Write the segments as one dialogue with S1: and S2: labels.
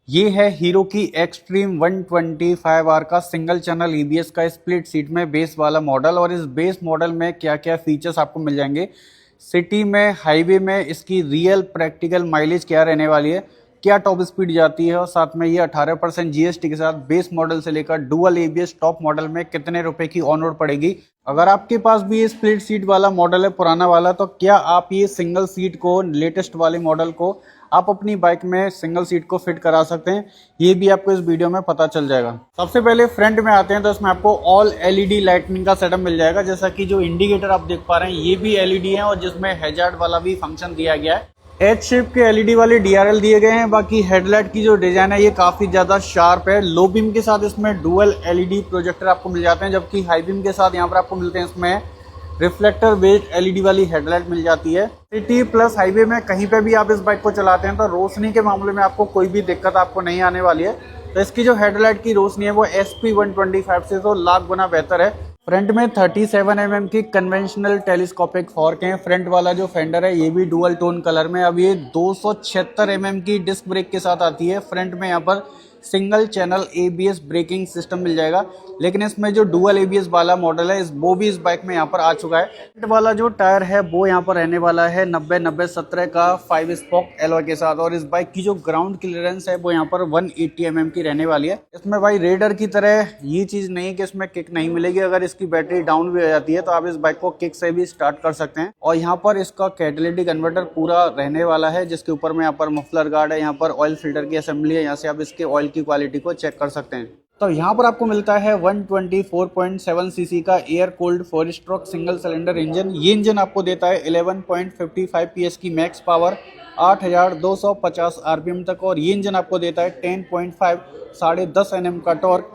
S1: ये है हीरो की एक्सट्रीम 125R का सिंगल चैनल ईबीएस का स्प्लिट सीट में बेस वाला मॉडल। और इस बेस मॉडल में क्या क्या फीचर्स आपको मिल जाएंगे, सिटी में, हाईवे में इसकी रियल प्रैक्टिकल माइलेज क्या रहने वाली है, क्या टॉप स्पीड जाती है, और साथ में ये 18% जीएसटी के साथ बेस मॉडल से लेकर डुअल एबीएस टॉप मॉडल में कितने रुपए की ऑन रोड पड़ेगी। अगर आपके पास भी ये स्प्लिट सीट वाला मॉडल है पुराना वाला, तो क्या आप ये सिंगल सीट को, लेटेस्ट वाले मॉडल को आप अपनी बाइक में सिंगल सीट को फिट करा सकते हैं, ये भी आपको इस वीडियो में पता चल जाएगा। सबसे पहले फ्रंट में आते हैं तो इसमें आपको ऑल एलईडी लाइटनिंग का सेटअप मिल जाएगा। जैसा कि जो इंडिकेटर आप देख पा रहे हैं ये भी एलईडी है और जिसमें हैजार्ड वाला भी फंक्शन दिया गया है। एच शेप के एलईडी वाले डीआरएल दिए गए हैं। बाकी हेडलाइट की जो डिजाइन है ये काफी ज्यादा शार्प है। लो बीम के साथ इसमें डुअल एलईडी प्रोजेक्टर आपको मिल जाते हैं, जबकि हाई बीम के साथ यहाँ पर आपको मिलते हैं इसमें रिफ्लेक्टर बेस्ड एलईडी वाली हेडलाइट मिल जाती है। सिटी प्लस हाईवे में कहीं पे भी आप इस बाइक को चलाते हैं तो रोशनी के मामले में आपको कोई भी दिक्कत आपको नहीं आने वाली है। तो इसकी जो हेडलाइट की रोशनी है वो SP125 से तो लाख गुना बेहतर है। फ्रंट में 37 mm की कन्वेंशनल टेलीस्कोपिक फॉर्क है। फ्रंट वाला जो फेंडर है ये भी डुअल टोन कलर में। अब ये 276 mm की डिस्क ब्रेक के साथ आती है। फ्रंट में यहाँ पर single channel ABS braking system मिल जाएगा, लेकिन इसमें जो डुअल एबीएस वाला मॉडल है वो भी इस बाइक में यहाँ पर आ चुका है। फ्रंट वाला जो टायर है वो यहाँ पर रहने वाला है 90-90-17 का 5 स्पोक एलॉय के साथ। और इस बाइक की जो ग्राउंड क्लियरेंस है वो यहाँ पर 180 mm की रहने वाली है। इसमें भाई रेडर की तरह ये चीज नहीं है कि इसमें किक नहीं मिलेगी। अगर इसकी बैटरी डाउन भी हो जाती है तो आप इस बाइक को किक से भी स्टार्ट कर सकते हैं। और यहाँ पर इसका कैटेलिटिक कन्वर्टर पूरा रहने वाला है, जिसके ऊपर में यहाँ पर मफलर गार्ड है, यहाँ पर ऑयल फिल्टर की असेंबली है, यहाँ से आप इसके ऑयल की क्वालिटी को चेक कर सकते हैं। तो यहाँ पर आपको मिलता है 124.7 सीसी का air cold 4 stroke single cylinder engine. ये इंजन आपको देता है 11.55 PS की मैक्स पावर, 8250 आरपीएम तक। और ये इंजन आपको देता है 10.5 10.5 Nm का टॉर्क,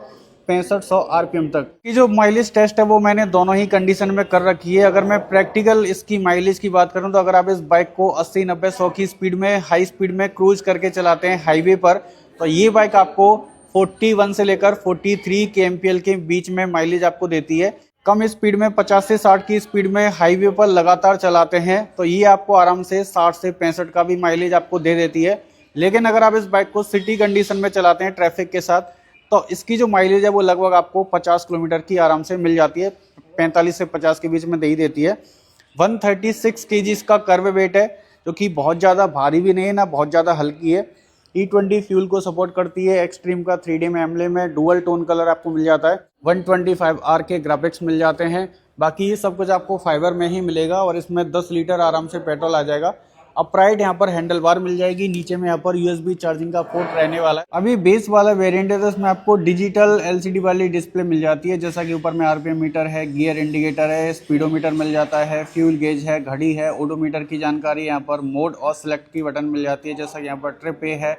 S1: 6500 आरपीएम तक। की जो माइलेज टेस्ट है वो मैंने दोनों ही कंडीशन में कर रखी है। अगर मैं प्रैक्टिकल इसकी माइलेज की बात करूं तो अगर आप इस बाइक को 80-90-100 की स्पीड में, हाई स्पीड में क्रूज करके चलाते हैं हाईवे पर, तो ये बाइक आपको 41 से लेकर 43 kmpl के बीच में माइलेज आपको देती है। कम स्पीड में 50 से 60 की स्पीड में हाईवे पर लगातार चलाते हैं तो ये आपको आराम से 60 से 65 का भी माइलेज आपको दे देती है। लेकिन अगर आप इस बाइक को सिटी कंडीशन में चलाते हैं ट्रैफिक के साथ, तो इसकी जो माइलेज है वो लगभग आपको 50 किलोमीटर की आराम से मिल जाती है, 45 से 50 के बीच में दे ही देती है। 136 kg इसका कर्व वेट है, जो कि बहुत ज़्यादा भारी भी नहीं है ना बहुत ज़्यादा हल्की है। E20 फ्यूल को सपोर्ट करती है। एक्सट्रीम का 3D में एम्ब्लेम है। डुअल टोन कलर आपको मिल जाता है। 125R के ग्राफिक्स मिल जाते हैं। बाकी ये सब कुछ आपको फाइबर में ही मिलेगा और इसमें 10 लीटर आराम से पेट्रोल आ जाएगा। अपराइट यहाँ पर हैंडल बार मिल जाएगी। नीचे में यहाँ पर USB चार्जिंग का पोर्ट रहने वाला है। अभी बेस वाला वेरिएंट है तो इसमें आपको डिजिटल LCD वाली डिस्प्ले मिल जाती है, जैसा कि ऊपर में RPM मीटर है, गियर इंडिकेटर है, स्पीडोमीटर मिल जाता है, फ्यूल गेज है, घड़ी है, ओडोमीटर की जानकारी, यहाँ पर मोड और सिलेक्ट की बटन मिल जाती है, जैसा कि यहाँ पर ट्रिप ए है,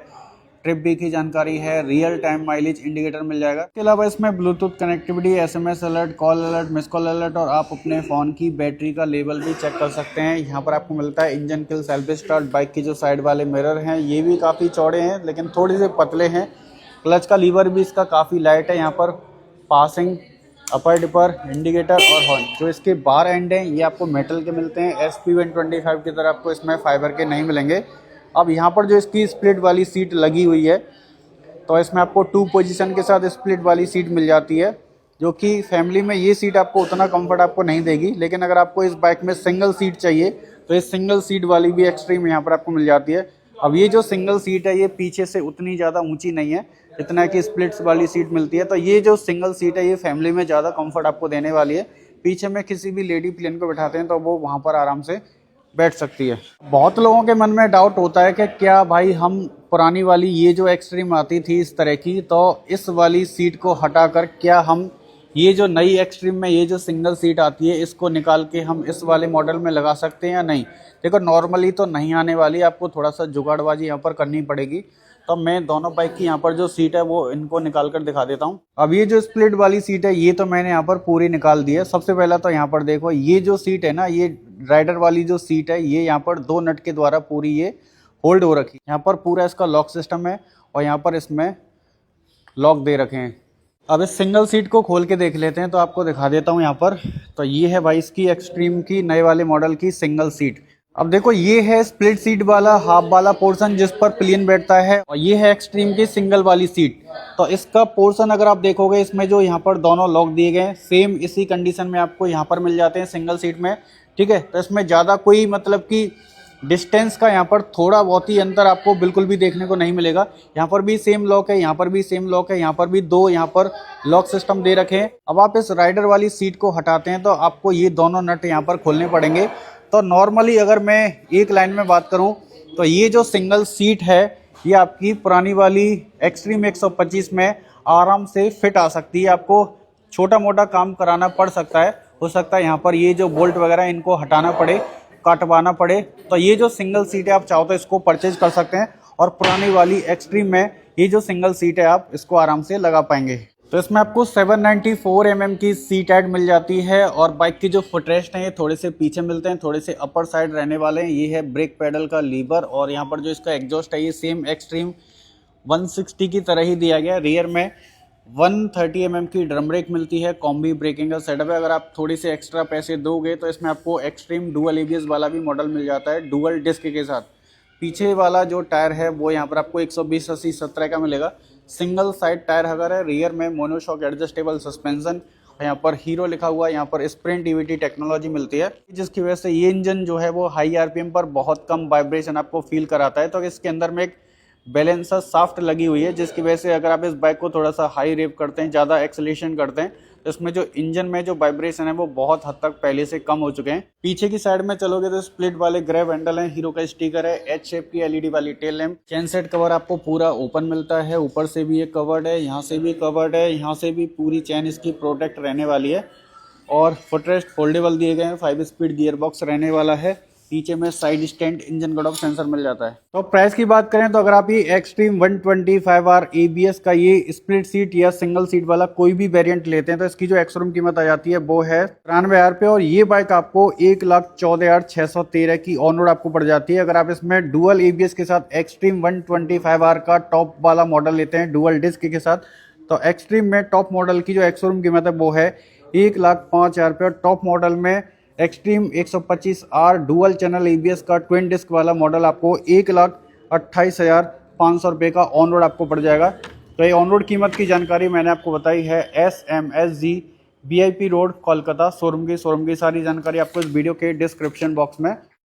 S1: ट्रिप बी की जानकारी है, रियल टाइम माइलेज इंडिकेटर मिल जाएगा। इसके अलावा इसमें Bluetooth connectivity, SMS alert, call alert, miss call alert और आप अपने फ़ोन की बैटरी का लेवल भी चेक कर सकते हैं। यहाँ पर आपको मिलता है इंजन किल सेल्फ स्टार्ट। बाइक की जो साइड वाले मिरर हैं ये भी काफ़ी चौड़े हैं लेकिन थोड़े से पतले हैं। क्लच का लीवर भी इसका काफ़ी लाइट है। यहाँ पर पासिंग, अपर डिपर, इंडिकेटर और हॉर्न, जो इसके बार एंड हैं ये आपको मेटल के मिलते हैं। SP125 की तरह आपको इसमें फाइबर के नहीं मिलेंगे। अब यहाँ पर जो इसकी स्प्लिट वाली सीट लगी हुई है तो इसमें आपको 2 पोजीशन के साथ स्प्लिट वाली सीट मिल जाती है, जो कि फैमिली में ये सीट आपको उतना कंफर्ट आपको नहीं देगी। लेकिन अगर आपको इस बाइक में सिंगल सीट चाहिए तो इस सिंगल सीट वाली भी एक्सट्रीम यहाँ पर आपको मिल जाती है। अब ये जो सिंगल सीट है ये पीछे से उतनी ज़्यादा ऊंची नहीं है जितना कि स्प्लिट्स वाली सीट मिलती है। तो ये जो सिंगल सीट है ये फैमिली में ज़्यादा कंफर्ट आपको देने वाली है। पीछे में किसी भी लेडी प्लेन को बैठाते हैं तो वो वहाँ पर आराम से बैठ सकती है। बहुत लोगों के मन में डाउट होता है कि क्या भाई हम पुरानी वाली ये जो एक्सट्रीम आती थी इस तरह की, तो इस वाली सीट को हटाकर क्या हम ये जो नई एक्सट्रीम में ये जो सिंगल सीट आती है इसको निकाल के हम इस वाले मॉडल में लगा सकते हैं या नहीं। देखो नॉर्मली तो नहीं आने वाली, आपको थोड़ा सा जुगाड़बाजी यहाँ पर करनी पड़ेगी। तो मैं दोनों बाइक की यहाँ पर जो सीट है वो इनको निकाल कर दिखा देता हूँ। अब ये जो स्प्लिट वाली सीट है ये तो मैंने यहाँ पर पूरी निकाल दी है। सबसे पहला तो यहाँ पर देखो ये जो सीट है ना, ये राइडर वाली जो सीट है ये यहाँ पर 2 नट के द्वारा पूरी ये होल्ड हो रखी है। यहाँ पर पूरा इसका लॉक सिस्टम है और यहाँ पर इसमें लॉक दे रखे हैं। अब इस सिंगल सीट को खोल के देख लेते हैं तो आपको दिखा देता हूँ यहाँ पर। तो ये है भाई इसकी एक्सट्रीम की नए वाले मॉडल की सिंगल सीट। अब देखो ये है स्प्लिट सीट वाला हाफ वाला पोर्शन जिस पर प्लेन बैठता है, और ये है एक्सट्रीम की सिंगल वाली सीट। तो इसका पोर्शन अगर आप देखोगे, इसमें जो यहाँ पर दोनों लॉक दिए गए हैं सेम इसी कंडीशन में आपको यहाँ पर मिल जाते हैं सिंगल सीट में, ठीक है। तो इसमें ज़्यादा कोई मतलब कि डिस्टेंस का यहाँ पर थोड़ा बहुत ही अंतर आपको बिल्कुल भी देखने को नहीं मिलेगा। यहाँ पर भी सेम लॉक है, यहाँ पर भी सेम लॉक है, यहाँ पर भी दो यहाँ पर लॉक सिस्टम दे रखे हैं। अब आप इस राइडर वाली सीट को हटाते हैं तो आपको ये दोनों नट यहाँ पर खोलने पड़ेंगे। तो नॉर्मली अगर मैं एक लाइन में बात करूं तो ये जो सिंगल सीट है ये आपकी पुरानी वाली एक्सट्रीम 125 में आराम से फिट आ सकती है। आपको छोटा मोटा काम कराना पड़ सकता है, हो सकता है यहाँ पर ये जो बोल्ट वगैरह इनको हटाना पड़े, काटवाना पड़े। तो ये जो सिंगल सीट है आप चाहो तो इसको परचेज कर सकते हैं, और पुरानी वाली एक्सट्रीम में ये जो सिंगल सीट है आप इसको आराम से लगा पाएंगे। तो इसमें आपको 794 mm की सीट ऐड मिल जाती है, और बाइक की जो फुटरेस्ट है ये थोड़े से पीछे मिलते हैं, थोड़े से अपर साइड रहने वाले हैं। ये है ब्रेक पैडल का लीवर, और यहाँ पर जो इसका एग्जॉस्ट है ये सेम एक्सट्रीम 160 की तरह ही दिया गया। रियर में 130 mm की ड्रम ब्रेक मिलती है, कॉम्बी ब्रेकिंग का सेटअप है। अगर आप थोड़े से एक्स्ट्रा पैसे दोगे तो इसमें आपको एक्सट्रीम डुअल एबीएस वाला भी मॉडल मिल जाता है, डुअल डिस्क के साथ। पीछे वाला जो टायर है वो यहाँ पर आपको 120/80/17 का मिलेगा, सिंगल साइड टायर हगर है। रियर में मोनोशॉक एडजस्टेबल सस्पेंशन, यहाँ पर हीरो लिखा हुआ है, यहाँ पर स्प्रिंट ईवीटी टेक्नोलॉजी मिलती है, जिसकी वजह से ये इंजन जो है वो हाई आरपीएम पर बहुत कम वाइब्रेशन आपको फील कराता है। तो इसके अंदर में एक बैलेंसर शाफ्ट लगी हुई है, जिसकी वजह से अगर आप इस बाइक को थोड़ा सा हाई रेव करते हैं, ज़्यादा एक्सेलेरेशन करते हैं, तो इसमें जो इंजन में जो वाइब्रेशन है वो बहुत हद तक पहले से कम हो चुके हैं। पीछे की साइड में चलोगे तो स्प्लिट वाले ग्रैब हैंडल हैं, हीरो का स्टिकर है, एच शेप की एलईडी वाली tail lamp, chain set cover आपको पूरा ओपन मिलता है, ऊपर से भी ये कवर्ड है, यहाँ से भी कवर्ड है, यहाँ से भी पूरी चेन इसकी प्रोटेक्ट रहने वाली है, और फुटरेस्ट फोल्डेबल दिए गए हैं, 5 स्पीड गियर बॉक्स रहने वाला है। पीछे में side stand engine cut off sensor मिल जाता है। तो प्राइस की बात करें तो अगर आप ये एक्सट्रीम 125R ABS का ये स्प्लिट सीट या सिंगल सीट वाला कोई भी वेरिएंट लेते हैं तो इसकी जो एक्स-शोरूम कीमत आ जाती है वो है 93,000 पे, और ये बाइक आपको 1,14,613 की ऑन रोड आपको पड़ जाती है। अगर आप इसमें डुअल ABS के साथ एक्सट्रीम 125R का टॉप वाला मॉडल लेते हैं डुअल डिस्क के साथ, तो एक्सट्रीम में टॉप मॉडल की जो एक्स-शोरूम कीमत है वो है 1,05,000 पे, और टॉप मॉडल में extreme 125R dual channel ABS का ट्विन डिस्क वाला मॉडल आपको 1,28,500 रुपये का ऑन रोड आपको पड़ जाएगा। तो ये ऑन रोड कीमत की जानकारी मैंने आपको बताई है SMSG VIP road Kolkata showroom की सारी जानकारी आपको इस वीडियो के डिस्क्रिप्शन बॉक्स में